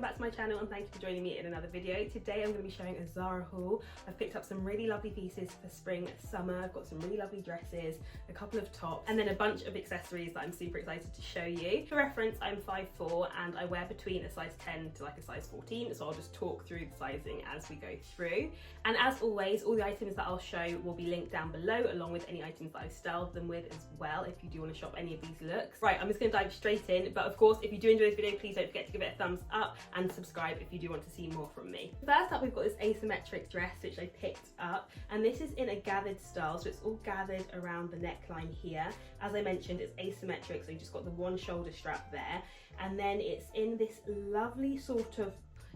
welcome back to my channel and thank you for joining me in another video. Today I'm going to be showing a Zara haul. I've picked up some really lovely pieces for spring, summer. I've got some really lovely dresses, a couple of tops, and then a bunch of accessories that I'm super excited to show you. For reference, I'm 5'4" and I wear between a size 10 to like a size 14, so I'll just talk through the sizing as we go through. And as always, all the items that I'll show will be linked down below, along with any items that I've styled them with as well, if you do want to shop any of these looks. Right, I'm just going to dive straight in, but of course, if you do enjoy this video, please don't forget to give it a thumbs up and subscribe if you do want to see more from me. First up, we've got this asymmetric dress which I picked up, and this is in a gathered style, so it's all gathered around the neckline here. As I mentioned, it's asymmetric, so you just got the one shoulder strap there, and then it's in this lovely sort of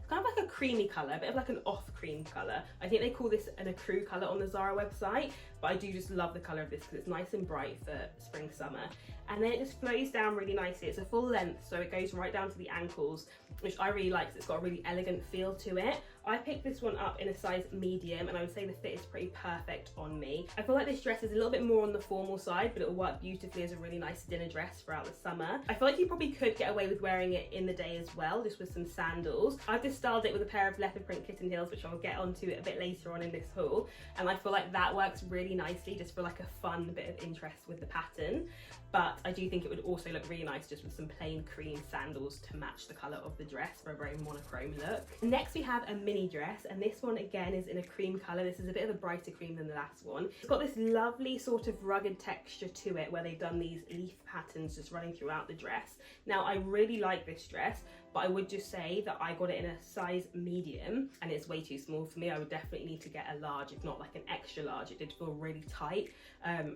kind of like a creamy colour, a bit of like an off cream colour. I think they call this an ECRU colour on the Zara website, but I do just love the colour of this because it's nice and bright for spring, summer. And then it just flows down really nicely. It's a full length, so it goes right down to the ankles, which I really like because it's got a really elegant feel to it. I picked this one up in a size medium, and I would say the fit is pretty perfect on me. I feel like this dress is a little bit more on the formal side, but it'll work beautifully as a really nice dinner dress throughout the summer. I feel like you probably could get away with wearing it in the day as well, just with some sandals. I've just styled it with a pair of leopard print kitten heels, which I'll get onto a bit later on in this haul, and I feel like that works really nicely just for like a fun bit of interest with the pattern. But I do think it would also look really nice just with some plain cream sandals to match the colour of the dress for a very monochrome look. Next we have a mini dress, and this one again is in a cream colour. This is a bit of a brighter cream than the last one. It's got this lovely sort of rugged texture to it where they've done these leaf patterns just running throughout the dress. Now I really like this dress, but I would just say that I got it in a size medium and it's way too small for me. I would definitely need to get a large, if not like an extra large. It did feel really tight,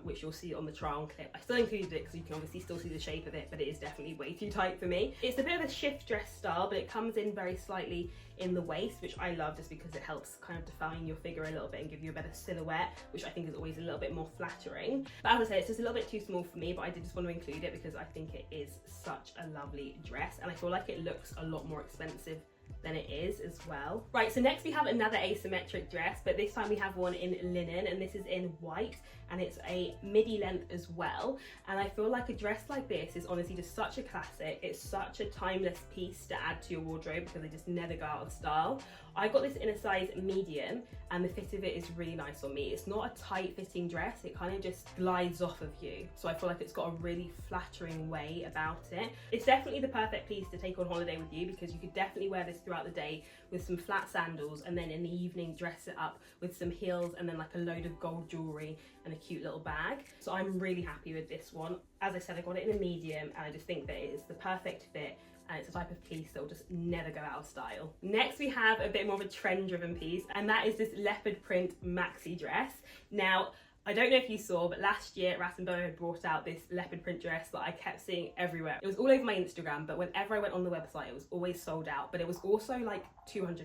which you'll see on the try on clip. I still included it because you can obviously still see the shape of it, but it is definitely way too tight for me. It's a bit of a shift dress style, but it comes in very slightly in the waist, which I love just because it helps kind of define your figure a little bit and give you a better silhouette, which I think is always a little bit more flattering. But as I say, it's just a little bit too small for me, but I did just want to include it because I think it is such a lovely dress, and I feel like it looks a lot more expensive than it is as well. Right, so next we have another asymmetric dress, but this time we have one in linen, and this is in white, and it's a midi length as well. And I feel like a dress like this is honestly just such a classic. It's such a timeless piece to add to your wardrobe because they just never go out of style. I got this in a size medium, and the fit of it is really nice on me. It's not a tight fitting dress, it kind of just glides off of you. So I feel like it's got a really flattering way about it. It's definitely the perfect piece to take on holiday with you because you could definitely wear this throughout the day with some flat sandals, and then in the evening dress it up with some heels and then like a load of gold jewellery and a cute little bag. So I'm really happy with this one. As I said, I got it in a medium, and I just think that it is the perfect fit, and it's a type of piece that will just never go out of style. Next we have a bit more of a trend driven piece, and that is this leopard print maxi dress. Now I don't know if you saw, but last year Bow had brought out this leopard print dress that I kept seeing everywhere. It was all over my Instagram, but whenever I went on the website it was always sold out, but it was also like £200.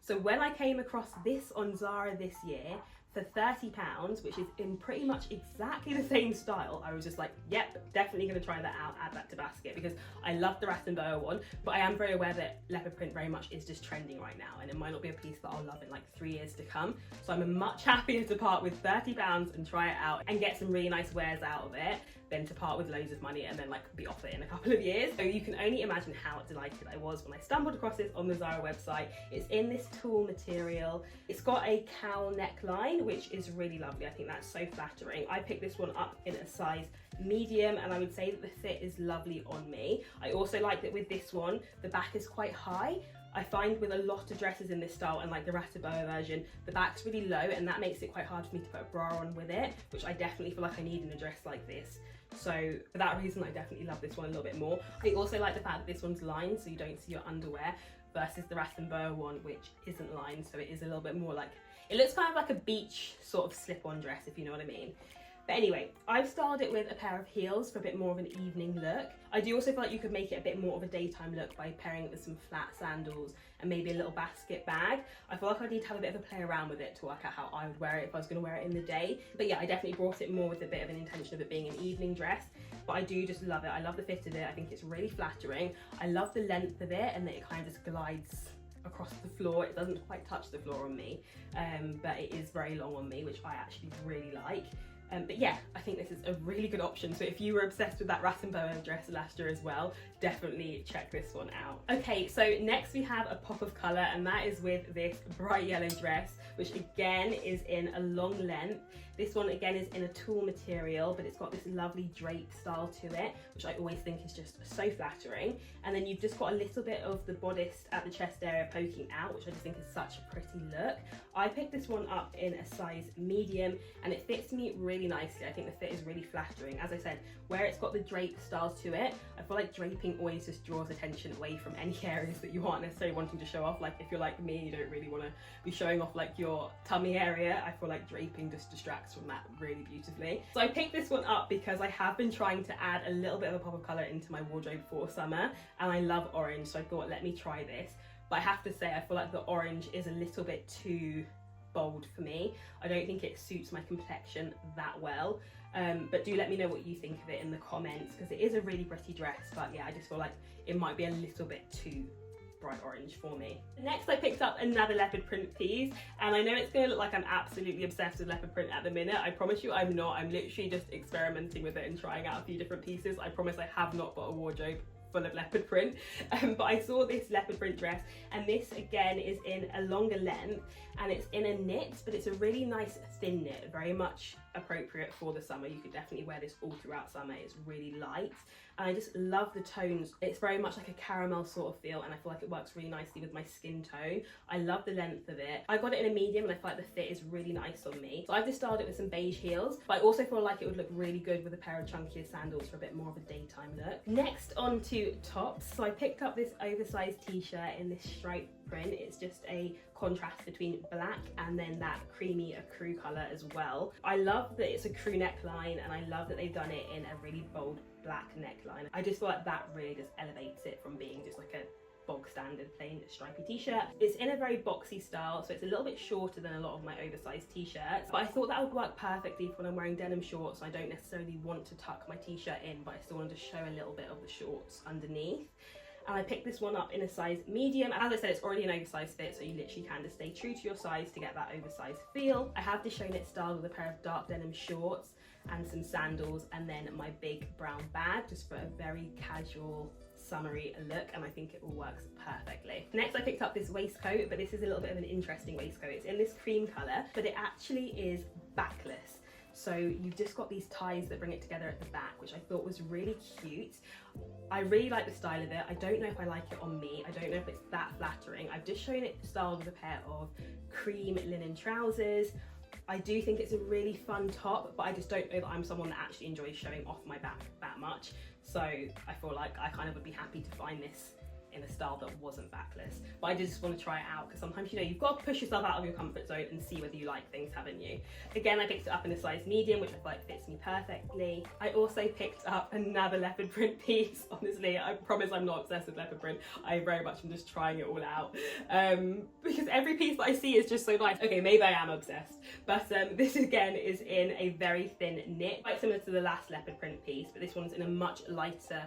So when I came across this on Zara this year for £30, which is in pretty much exactly the same style, I was just like, yep, definitely gonna try that out, add that to basket, because I love the Bow one, but I am very aware that leopard print very much is just trending right now, and it might not be a piece that I'll love in like 3 years to come. So I'm much happier to part with £30 and try it out and get some really nice wears out of it than to part with loads of money and then like be off it in a couple of years. So you can only imagine how delighted I was when I stumbled across this on the Zara website. It's in this tulle material. It's got a cowl neckline, which is really lovely. I think that's so flattering. I picked this one up in a size medium, and I would say that the fit is lovely on me. I also like that with this one, the back is quite high. I find with a lot of dresses in this style and like the Boa version, the back's really low, and that makes it quite hard for me to put a bra on with it, which I definitely feel like I need in a dress like this. So for that reason, I definitely love this one a little bit more. I also like the fact that this one's lined, so you don't see your underwear, versus the Boa one, which isn't lined, so it is a little bit more like, it looks kind of like a beach sort of slip-on dress, if you know what I mean. But anyway, I've styled it with a pair of heels for a bit more of an evening look. I do also feel like you could make it a bit more of a daytime look by pairing it with some flat sandals and maybe a little basket bag. I feel like I need to have a bit of a play around with it to work out how I would wear it if I was going to wear it in the day. But yeah, I definitely brought it more with a bit of an intention of it being an evening dress. But I do just love it. I love the fit of it. I think it's really flattering. I love the length of it and that it kind of just glides across the floor. It doesn't quite touch the floor on me, but it is very long on me, which I actually really like. But yeah, I think this is a really good option. So if you were obsessed with that rat and boa dress last year as well, definitely check this one out. Okay, so next we have a pop of colour, and that is with this bright yellow dress, which again is in a long length. This one again is in a tulle material, but it's got this lovely drape style to it, which I always think is just so flattering. And then you've just got a little bit of the bodice at the chest area poking out, which I just think is such a pretty look. I picked this one up in a size medium, and it fits me really nicely. I think the fit is really flattering. As I said, where it's got the drape styles to it, I feel like draping always just draws attention away from any areas that you aren't necessarily wanting to show off. Like if you're like me, you don't really want to be showing off like your tummy area. I feel like draping just distracts from that really beautifully. So I picked this one up because I have been trying to add a little bit of a pop of colour into my wardrobe for summer, and I love orange, so I thought let me try this. But I have to say I feel like the orange is a little bit too bold for me. I don't think it suits my complexion that well. But do let me know what you think of it in the comments, because it is a really pretty dress, but yeah, I just feel like it might be a little bit too bright orange for me. Next I picked up another leopard print piece, and I know it's going to look like I'm absolutely obsessed with leopard print at the minute. I promise you I'm not. I'm literally just experimenting with it and trying out a few different pieces. I promise I have not got a wardrobe full of leopard print, but I saw this leopard print dress, and this again is in a longer length, and it's in a knit, but it's a really nice thin knit, very much appropriate for the summer. You could definitely wear this all throughout summer. It's really light, and I just love the tones. It's very much like a caramel sort of feel, and I feel like it works really nicely with my skin tone. I love the length of it. I got it in a medium, and I feel like the fit is really nice on me. So I've just styled it with some beige heels, but I also feel like it would look really good with a pair of chunkier sandals for a bit more of a daytime look. Next on to tops. So I picked up this oversized t-shirt in this stripe print. It's just a contrast between black and then that creamy ECRU colour as well. I love that it's a crew neckline, and I love that they've done it in a really bold black neckline. I just feel like that really just elevates it from being just like a bog standard plain stripy t-shirt. It's in a very boxy style, so it's a little bit shorter than a lot of my oversized t-shirts, but I thought that would work perfectly for when I'm wearing denim shorts. I don't necessarily want to tuck my t-shirt in, but I still want to show a little bit of the shorts underneath. And I picked this one up in a size medium. As I said, it's already an oversized fit, so you literally can just stay true to your size to get that oversized feel. I have just shown it styled with a pair of dark denim shorts and some sandals, and then my big brown bag, just for a very casual summery look, and I think it all works perfectly. Next I picked up this waistcoat, but this is a little bit of an interesting waistcoat. It's in this cream colour, but it actually is backless. So you've just got these ties that bring it together at the back, which I thought was really cute. I really like the style of it. I don't know if I like it on me. I don't know if it's that flattering. I've just shown it styled with a pair of cream linen trousers. I do think it's a really fun top, but I just don't know that I'm someone that actually enjoys showing off my back that much. So I feel like I kind of would be happy to find this in a style that wasn't backless, but I just want to try it out, because sometimes, you know, you've got to push yourself out of your comfort zone and see whether you like things, haven't you? Again, I picked it up in a size medium, which I feel like fits me perfectly. I also picked up another leopard print piece. Honestly, I promise I'm not obsessed with leopard print. I very much am just trying it all out, because every piece that I see is just so nice. Okay, maybe I am obsessed, but this again is in a very thin knit, quite similar to the last leopard print piece, but this one's in a much lighter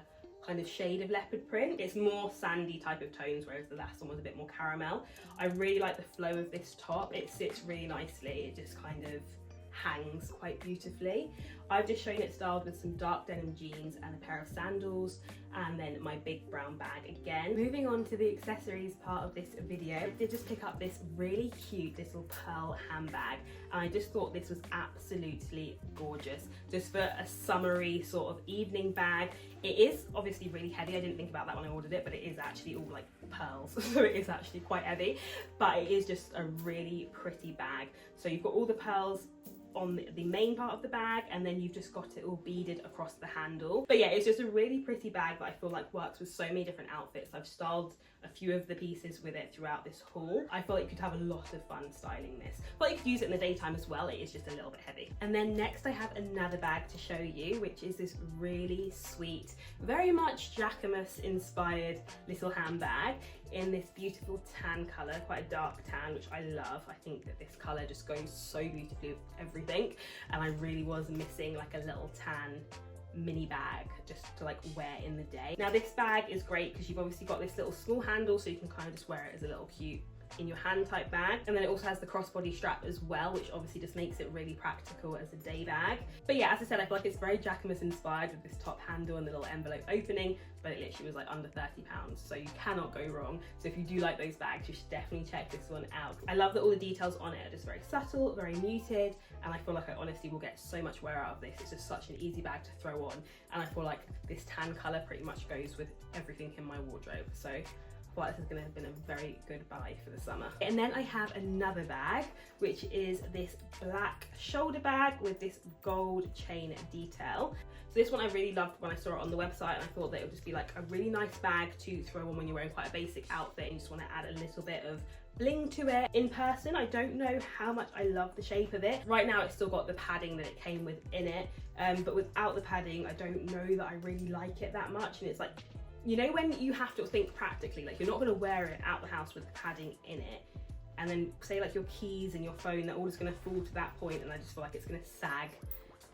kind of shade of leopard print. It's more sandy type of tones, whereas the last one was a bit more caramel. I really like the flow of this top. It sits really nicely. It just kind of hangs quite beautifully. I've just shown it styled with some dark denim jeans and a pair of sandals, and then my big brown bag again. Moving on to the accessories part of this video, I did just pick up this really cute little pearl handbag, and I just thought this was absolutely gorgeous, just for a summery sort of evening bag. It is obviously really heavy. I didn't think about that when I ordered it, but it is actually all like pearls, so it is actually quite heavy, but it is just a really pretty bag. So you've got all the pearls on the main part of the bag, and then you've just got it all beaded across the handle. But yeah, it's just a really pretty bag that I feel like works with so many different outfits. I've styled a few of the pieces with it throughout this haul. I feel like you could have a lot of fun styling this, but you could use it in the daytime as well. It is just a little bit heavy. And then next I have another bag to show you, which is this really sweet, very much Jacquemus inspired little handbag in this beautiful tan colour, quite a dark tan, which I love. I think that this colour just goes so beautifully with everything, and I really was missing like a little tan mini bag just to like wear in the day. Now this bag is great because you've obviously got this little small handle, so you can kind of just wear it as a little cute in your hand type bag. And then it also has the crossbody strap as well, which obviously just makes it really practical as a day bag. But yeah, as I said, I feel like it's very Jacquemus inspired with this top handle and the little envelope opening, but it literally was like under £30, so you cannot go wrong. So if you do like those bags, you should definitely check this one out. I love that all the details on it are just very subtle, very muted, and I feel like I honestly will get so much wear out of this. It's just such an easy bag to throw on, and I feel like this tan colour pretty much goes with everything in my wardrobe. So this is going to have been a very good buy for the summer. And then I have another bag, which is this black shoulder bag with this gold chain detail. So this one I really loved when I saw it on the website, and I thought that it would just be like a really nice bag to throw on when you're wearing quite a basic outfit and you just want to add a little bit of bling to it. In person, I don't know how much I love the shape of it. Right now it's still got the padding that it came with in it, but without the padding I don't know that I really like it that much. And it's like, you know, when you have to think practically, like you're not going to wear it out the house with the padding in it, and then say like your keys and your phone, they're all just going to fall to that point, and I just feel like it's going to sag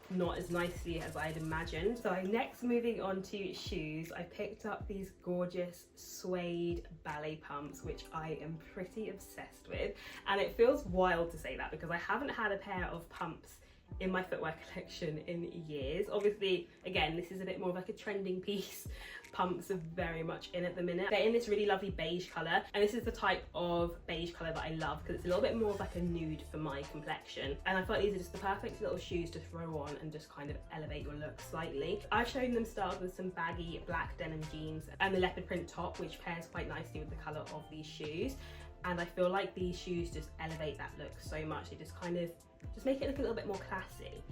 not as nicely as I'd imagined. So next, moving on to shoes, I picked up these gorgeous suede ballet pumps, which I am pretty obsessed with, and it feels wild to say that because I haven't had a pair of pumps in my footwear collection in years. Obviously, again, this is a bit more of like a trending piece. Pumps are very much in at the minute. They're in this really lovely beige colour, and this is the type of beige colour that I love because it's a little bit more of like a nude for my complexion, and I feel like these are just the perfect little shoes to throw on and just kind of elevate your look slightly. I've shown them styled with some baggy black denim jeans and the leopard print top, which pairs quite nicely with the colour of these shoes, and I feel like these shoes just elevate that look so much. They just kind of make it look a little bit more classy,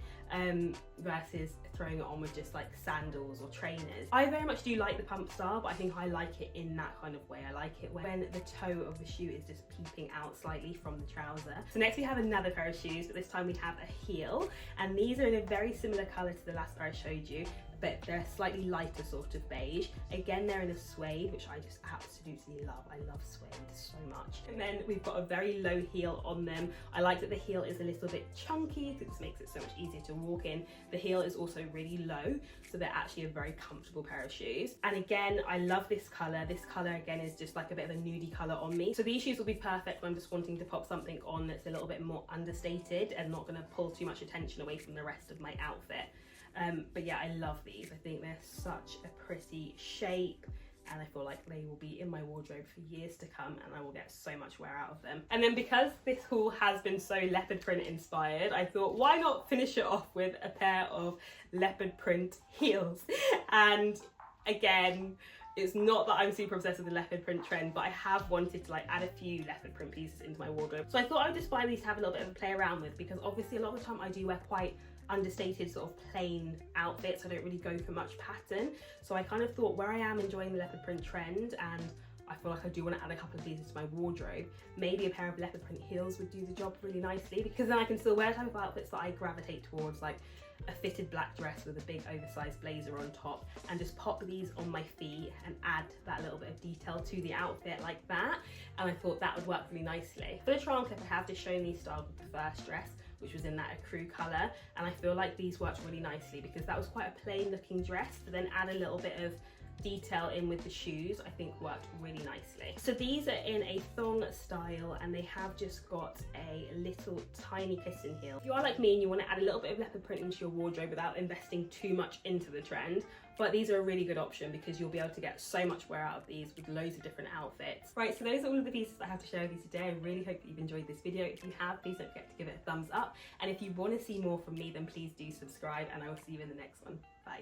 versus throwing it on with just like sandals or trainers. I very much do like the pump style, but I think I like it in that kind of way. I like it when the toe of the shoe is just peeping out slightly from the trouser. So next we have another pair of shoes, but this time we have a heel, and these are in a very similar colour to the last pair I showed you, but they're a slightly lighter sort of beige. Again, they're in a suede, which I just absolutely love. I love suede so much. And then we've got a very low heel on them. I like that the heel is a little bit chunky because this makes it so much easier to walk in. The heel is also really low, so they're actually a very comfortable pair of shoes. And again, I love this colour. This colour again is just like a bit of a nudie colour on me. So these shoes will be perfect when I'm just wanting to pop something on that's a little bit more understated and not going to pull too much attention away from the rest of my outfit. But yeah, I love these. I think they're such a pretty shape, and I feel like they will be in my wardrobe for years to come, and I will get so much wear out of them. And then because this haul has been so leopard print inspired, I thought why not finish it off with a pair of leopard print heels. And again, it's not that I'm super obsessed with the leopard print trend, but I have wanted to like add a few leopard print pieces into my wardrobe. So I thought I would just buy these to have a little bit of a play around with, because obviously a lot of the time I do wear quite understated sort of plain outfits. I don't really go for much pattern. So I kind of thought, where I am enjoying the leopard print trend and I feel like I do want to add a couple of these into my wardrobe, maybe a pair of leopard print heels would do the job really nicely, because then I can still wear the type of outfits that I gravitate towards, like a fitted black dress with a big oversized blazer on top, and just pop these on my feet and add that little bit of detail to the outfit like that. And I thought that would work really nicely. For the trial clip, I have just shown these styled with the first dress, which was in that ECRU colour, and I feel like these worked really nicely because that was quite a plain looking dress, but then add a little bit of detail in with the shoes, I think worked really nicely. So these are in a thong style, and they have just got a little tiny kitten heel. If you are like me and you want to add a little bit of leopard print into your wardrobe without investing too much into the trend, but these are a really good option because you'll be able to get so much wear out of these with loads of different outfits. Right, so those are all of the pieces I have to share with you today. I really hope that you've enjoyed this video. If you have, please don't forget to give it a thumbs up. And if you want to see more from me, then please do subscribe, and I will see you in the next one. Bye.